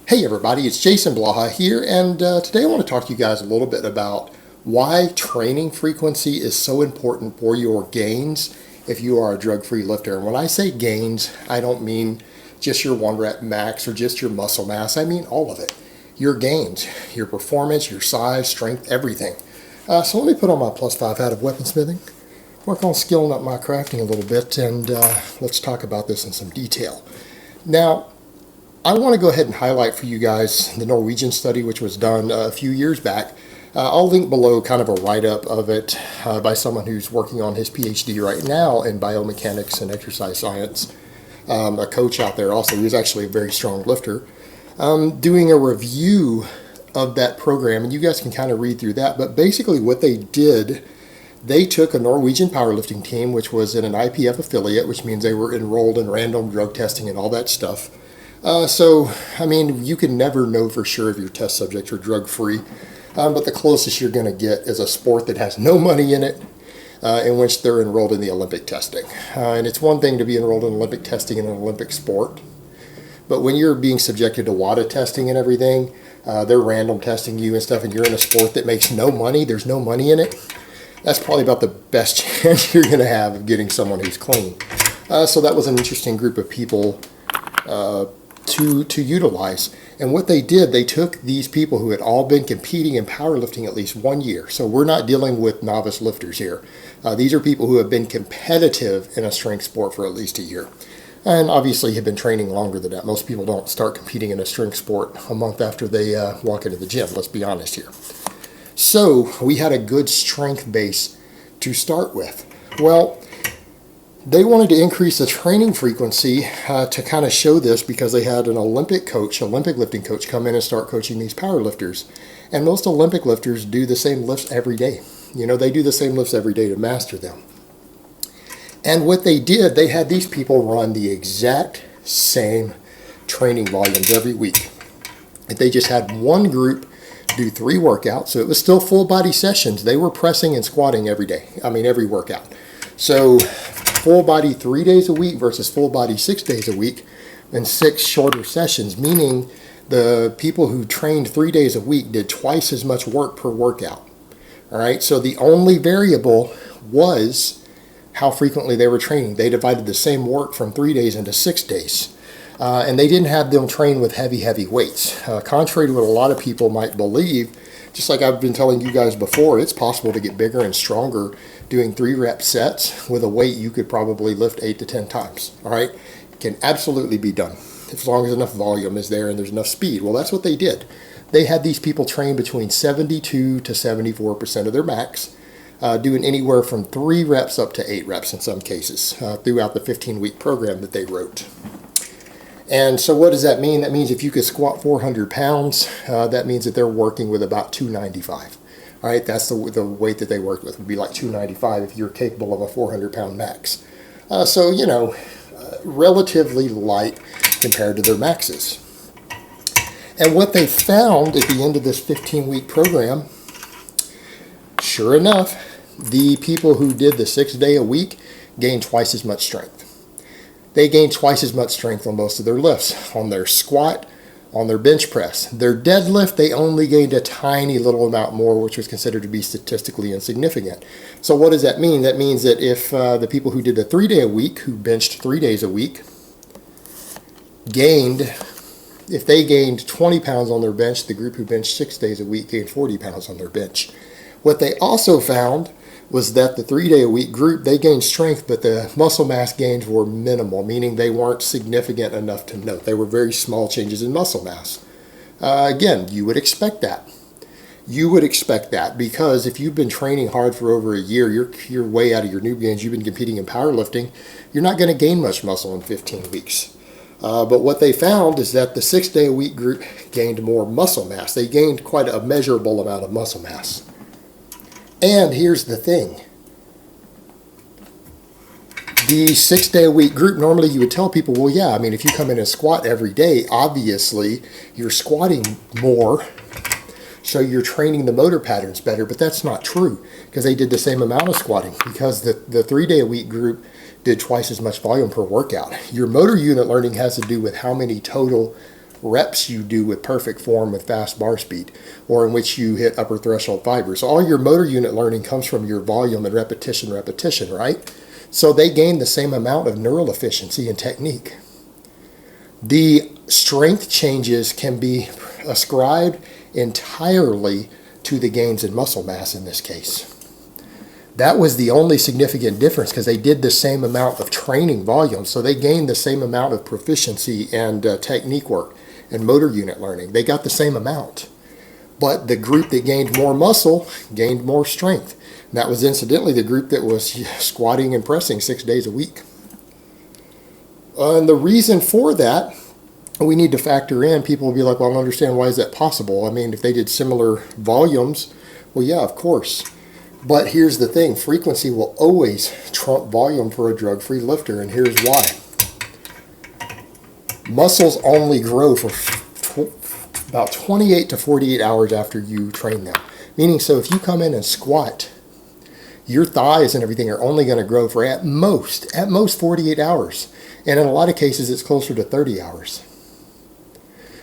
Hey everybody, it's Jason Blaha here, and today I want to talk to you guys a little bit about why training frequency is so important for your gains if you are a drug-free lifter. And when I say gains, I don't mean just your 1 rep max or just your muscle mass. I mean all of it. Your gains, your performance, your size, strength, everything. So let me put on my +5 hat of weaponsmithing, work on skilling up my crafting a little bit, and let's talk about this in some detail. Now, I want to go ahead and highlight for you guys the Norwegian study, which was done a few years back. I'll link below kind of a write-up of it by someone who's working on his PhD right now in biomechanics and exercise science. A coach out there also, who's actually a very strong lifter, doing a review of that program, and you guys can kind of read through that. But basically what they did, they took a Norwegian powerlifting team, which was in an IPF affiliate, which means they were enrolled in random drug testing and all that stuff. So, I mean, you can never know for sure if your test subjects are drug-free, but the closest you're going to get is a sport that has no money in it, in which they're enrolled in the Olympic testing. And it's one thing to be enrolled in Olympic testing in an Olympic sport, but when you're being subjected to WADA testing and everything, they're random testing you and stuff, and you're in a sport that makes no money, there's no money in it, that's probably about the best chance you're going to have of getting someone who's clean. So that was an interesting group of people to utilize. And what they did, they took these people who had all been competing in powerlifting at least 1 year. So we're not dealing with novice lifters here. These are people who have been competitive in a strength sport for at least a year. And obviously have been training longer than that. Most people don't start competing in a strength sport a month after they walk into the gym, let's be honest here. So we had a good strength base to start with. Well, they wanted to increase the training frequency to kind of show this, because they had an Olympic lifting coach, come in and start coaching these power lifters. And most Olympic lifters do the same lifts every day. You know, they do the same lifts every day to master them. And what they did, they had these people run the exact same training volumes every week. They just had one group do 3 workouts, so it was still full body sessions. They were pressing and squatting every day, every workout. So full body 3 days a week versus full body 6 days a week, and 6 shorter sessions, meaning the people who trained 3 days a week did twice as much work per workout. All right, so the only variable was how frequently they were training. They divided the same work from 3 days into 6 days. And they didn't have them train with heavy weights. Contrary to what a lot of people might believe, just like I've been telling you guys before, it's possible to get bigger and stronger doing 3-rep sets with a weight you could probably lift 8 to 10 times. All right, it can absolutely be done as long as enough volume is there and there's enough speed. Well, that's what they did. They had these people train between 72 to 74% of their max, doing anywhere from 3 reps up to 8 reps in some cases throughout the 15-week program that they wrote. And so what does that mean? That means if you could squat 400 pounds, that means that they're working with about 295. All right, that's the weight that they worked with, would be like 295 if you're capable of a 400-pound max. So, you know, relatively light compared to their maxes. And what they found at the end of this 15-week program, sure enough, the people who did the 6-day-a-week gained twice as much strength. They gained twice as much strength on most of their lifts, on their squat, on their bench press. Their deadlift, they only gained a tiny little amount more, which was considered to be statistically insignificant. So what does that mean? That means that if the people who did a 3-day-a-week, who benched 3 days a week, if they gained 20 pounds on their bench, the group who benched 6 days a week gained 40 pounds on their bench. What they also found was that the 3-day-a-week group, they gained strength, but the muscle mass gains were minimal, meaning they weren't significant enough to note. They were very small changes in muscle mass. Again, you would expect that. You would expect that, because if you've been training hard for over a year, you're way out of your noob gains, you've been competing in powerlifting, you're not going to gain much muscle in 15 weeks. But what they found is that the 6-day-a-week group gained more muscle mass. They gained quite a measurable amount of muscle mass. And here's the thing. The 6-day-a-week group, normally you would tell people, well, yeah, if you come in and squat every day, obviously you're squatting more, so you're training the motor patterns better, but that's not true, because they did the same amount of squatting, because the 3-day-a-week group did twice as much volume per workout. Your motor unit learning has to do with how many total reps you do with perfect form with fast bar speed, or in which you hit upper threshold fibers. All your motor unit learning comes from your volume and repetition, right? So they gain the same amount of neural efficiency and technique. The strength changes can be ascribed entirely to the gains in muscle mass in this case. That was the only significant difference, because they did the same amount of training volume, so they gained the same amount of proficiency and technique work and motor unit learning. They got the same amount. But the group that gained more muscle gained more strength. And that was incidentally the group that was squatting and pressing 6 days a week. And the reason for that, we need to factor in, people will be like, well, I don't understand, why is that possible? I mean, if they did similar volumes, well, yeah, of course. But here's the thing, frequency will always trump volume for a drug-free lifter, and here's why. Muscles only grow for about 28 to 48 hours after you train them. Meaning, so if you come in and squat, your thighs and everything are only going to grow for at most 48 hours. And in a lot of cases, it's closer to 30 hours.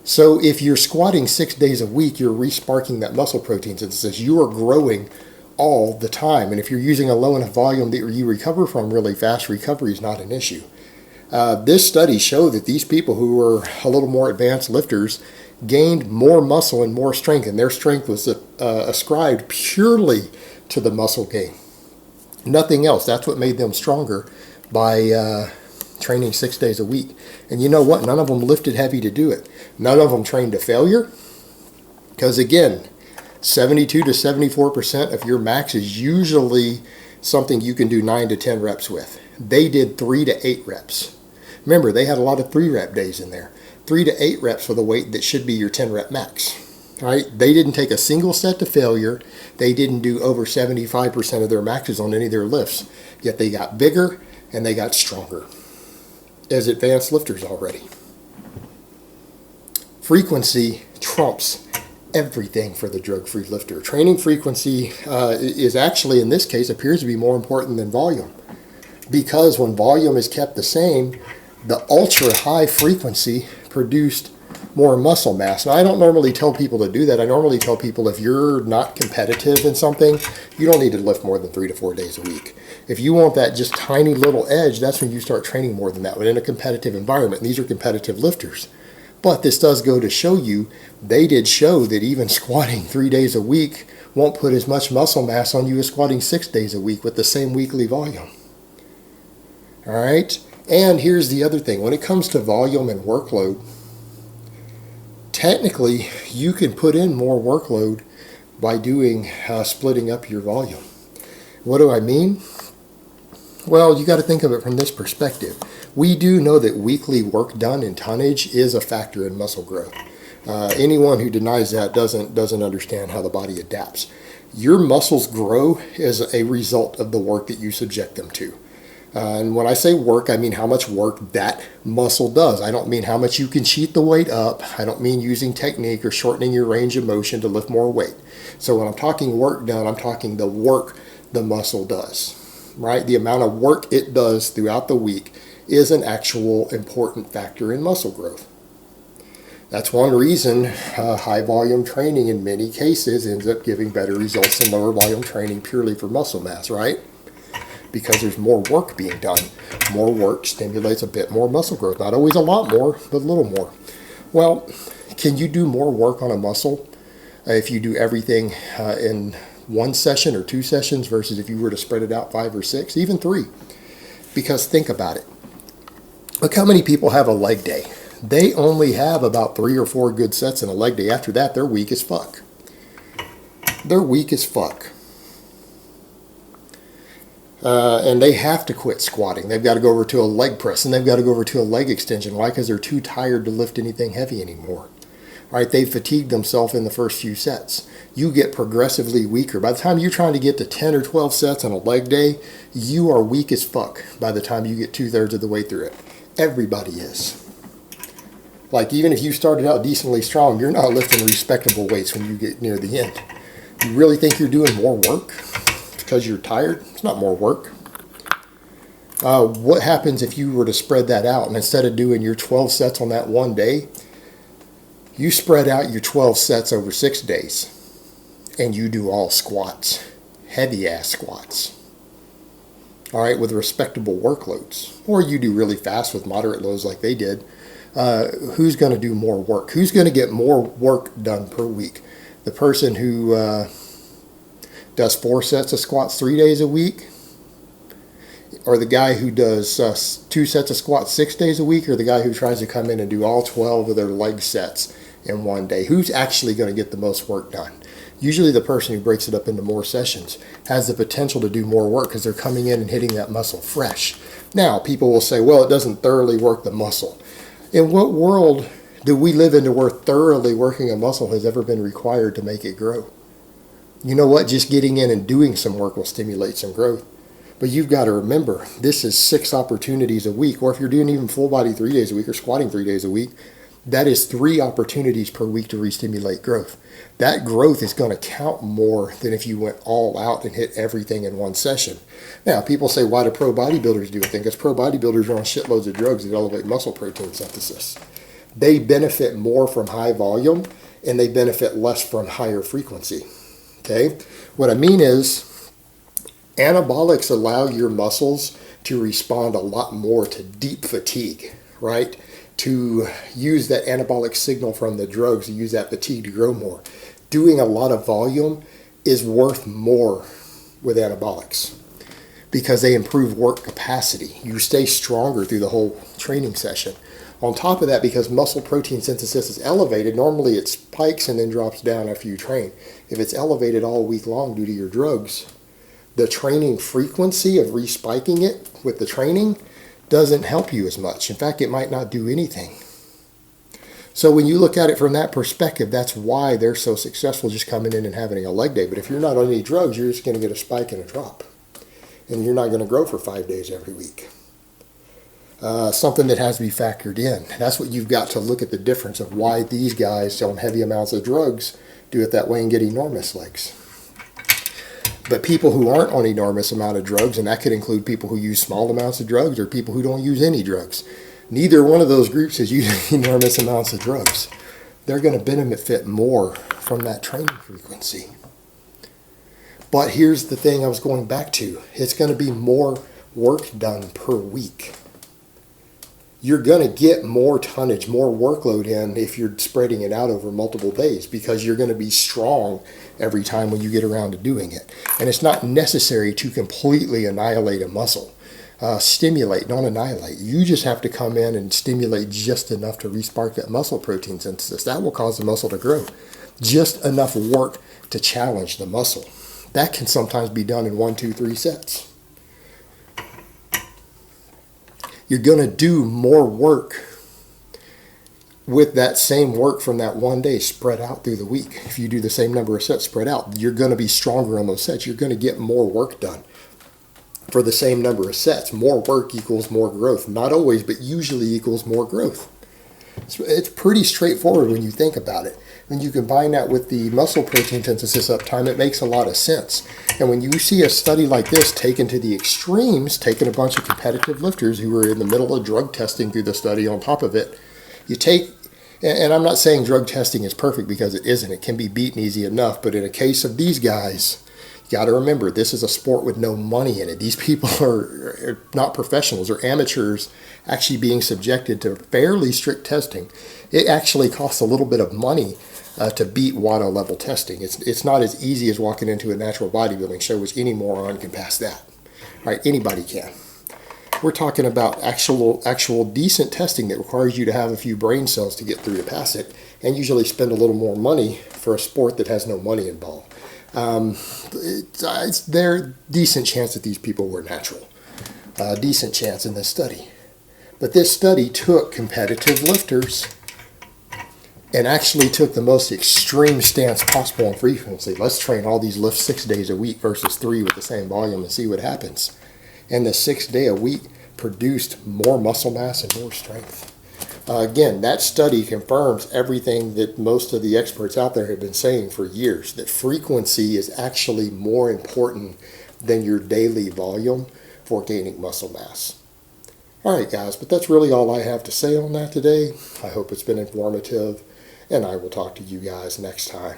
So if you're squatting 6 days a week, you're re-sparking that muscle protein synthesis. You are growing all the time. And if you're using a low enough volume that you recover from really fast, recovery is not an issue. This study showed that these people who were a little more advanced lifters gained more muscle and more strength, and their strength was ascribed purely to the muscle gain. Nothing else. That's what made them stronger by training 6 days a week. And you know what? None of them lifted heavy to do it. None of them trained to failure, because again, 72 to 74% of your max is usually something you can do 9 to 10 reps with. They did 3 to 8 reps. Remember, they had a lot of 3-rep days in there. 3 to 8 reps for the weight that should be your 10-rep max. Right? They didn't take a single set to failure. They didn't do over 75% of their maxes on any of their lifts. Yet they got bigger and they got stronger as advanced lifters already. Frequency trumps everything for the drug-free lifter. Training frequency is actually, in this case, appears to be more important than volume. Because when volume is kept the same, the ultra-high frequency produced more muscle mass. Now, I don't normally tell people to do that. I normally tell people if you're not competitive in something, you don't need to lift more than 3 to 4 days a week. If you want that just tiny little edge, that's when you start training more than that. But in a competitive environment, and these are competitive lifters. But this does go to show you, they did show that even squatting 3 days a week won't put as much muscle mass on you as squatting 6 days a week with the same weekly volume. All right? And here's the other thing. When it comes to volume and workload, technically, you can put in more workload by doing splitting up your volume. What do I mean? Well, you got to think of it from this perspective. We do know that weekly work done in tonnage is a factor in muscle growth. Anyone who denies that doesn't understand how the body adapts. Your muscles grow as a result of the work that you subject them to. And when I say work, I mean how much work that muscle does. I don't mean how much you can cheat the weight up. I don't mean using technique or shortening your range of motion to lift more weight. So when I'm talking work done, I'm talking the work the muscle does, right? The amount of work it does throughout the week is an actual important factor in muscle growth. That's one reason high volume training in many cases ends up giving better results than lower volume training purely for muscle mass, right? Because there's more work being done. More work stimulates a bit more muscle growth. Not always a lot more, but a little more. Well, can you do more work on a muscle if you do everything in one session or 2 sessions versus if you were to spread it out 5 or 6, even 3? Because think about it. Look how many people have a leg day. They only have about 3 or 4 good sets in a leg day. After that, they're weak as fuck. They're weak as fuck. And they have to quit squatting. They've got to go over to a leg press, and they've got to go over to a leg extension. Why? Because they're too tired to lift anything heavy anymore. All right, they've fatigued themselves in the first few sets. You get progressively weaker. By the time you're trying to get to 10 or 12 sets on a leg day, you are weak as fuck by the time you get 2/3 of the way through it. Everybody is. Like, even if you started out decently strong, you're not lifting respectable weights when you get near the end. You really think you're doing more work because you're tired? It's not more work. What happens if you were to spread that out, and instead of doing your 12 sets on that one day, You spread out your 12 sets over 6 days, and you do all squats, heavy ass squats, all right, with respectable workloads. Or you do really fast with moderate loads like they did. Who's going to do more work? Who's going to get more work done per week? The person who does 4 sets of squats 3 days a week, or the guy who does 2 sets of squats 6 days a week, or the guy who tries to come in and do all 12 of their leg sets in one day? Who's actually going to get the most work done? Usually the person who breaks it up into more sessions has the potential to do more work because they're coming in and hitting that muscle fresh. Now, people will say, well, it doesn't thoroughly work the muscle. In what world do we live in where thoroughly working a muscle has ever been required to make it grow? You know what? Just getting in and doing some work will stimulate some growth. But you've got to remember, this is 6 opportunities a week, or if you're doing even full body 3 days a week or squatting 3 days a week, that is 3 opportunities per week to re-stimulate growth. That growth is going to count more than if you went all out and hit everything in one session. Now, people say, why do pro bodybuilders do it? Because pro bodybuilders are on shitloads of drugs that elevate muscle protein synthesis. They benefit more from high volume, and they benefit less from higher frequency. Okay? What I mean is, anabolics allow your muscles to respond a lot more to deep fatigue, right? To use that anabolic signal from the drugs, to use that fatigue to grow more. Doing a lot of volume is worth more with anabolics because they improve work capacity. You stay stronger through the whole training session. On top of that, because muscle protein synthesis is elevated, normally it spikes and then drops down after you train. If it's elevated all week long due to your drugs, the training frequency of respiking it with the training doesn't help you as much. In fact, it might not do anything. So when you look at it from that perspective, that's why they're so successful just coming in and having a leg day. But if you're not on any drugs, you're just going to get a spike and a drop. And you're not going to grow for 5 days every week. Something that has to be factored in. That's what you've got to look at, the difference of why these guys on heavy amounts of drugs do it that way and get enormous legs. But people who aren't on enormous amount of drugs, and that could include people who use small amounts of drugs or people who don't use any drugs. Neither one of those groups is using enormous amounts of drugs. They're going to benefit more from that training frequency. But here's the thing I was going back to. It's going to be more work done per week. You're going to get more tonnage, more workload in if you're spreading it out over multiple days because you're going to be strong every time when you get around to doing it. And it's not necessary to completely annihilate a muscle. Stimulate, don't annihilate. You just have to come in and stimulate just enough to respark that muscle protein synthesis. That will cause the muscle to grow. Just enough work to challenge the muscle. That can sometimes be done in 1, 2, 3 sets. You're going to do more work with that same work from that one day spread out through the week. If you do the same number of sets spread out, you're going to be stronger on those sets. You're going to get more work done for the same number of sets. More work equals more growth. Not always, but usually equals more growth. It's pretty straightforward when you think about it. When you combine that with the muscle protein synthesis uptime, it makes a lot of sense. And when you see a study like this taken to the extremes, taking a bunch of competitive lifters who were in the middle of drug testing through the study on top of it, you take, and I'm not saying drug testing is perfect because it isn't. It can be beaten easy enough. But in a case of these guys, you got to remember, this is a sport with no money in it. These people are not professionals or amateurs actually being subjected to fairly strict testing. It actually costs a little bit of money to beat WADA level testing. It's not as easy as walking into a natural bodybuilding show, which any moron can pass that. Right? Anybody can. We're talking about actual decent testing that requires you to have a few brain cells to get through to pass it, and usually spend a little more money for a sport that has no money involved. It's their decent chance that these people were natural. Decent chance in this study. But this study took competitive lifters and actually took the most extreme stance possible on frequency. Let's train all these lifts 6 days a week versus 3 with the same volume and see what happens. And the 6 day a week produced more muscle mass and more strength. Again, that study confirms everything that most of the experts out there have been saying for years, that frequency is actually more important than your daily volume for gaining muscle mass. All right, guys, but that's really all I have to say on that today. I hope it's been informative. and I will talk to you guys next time.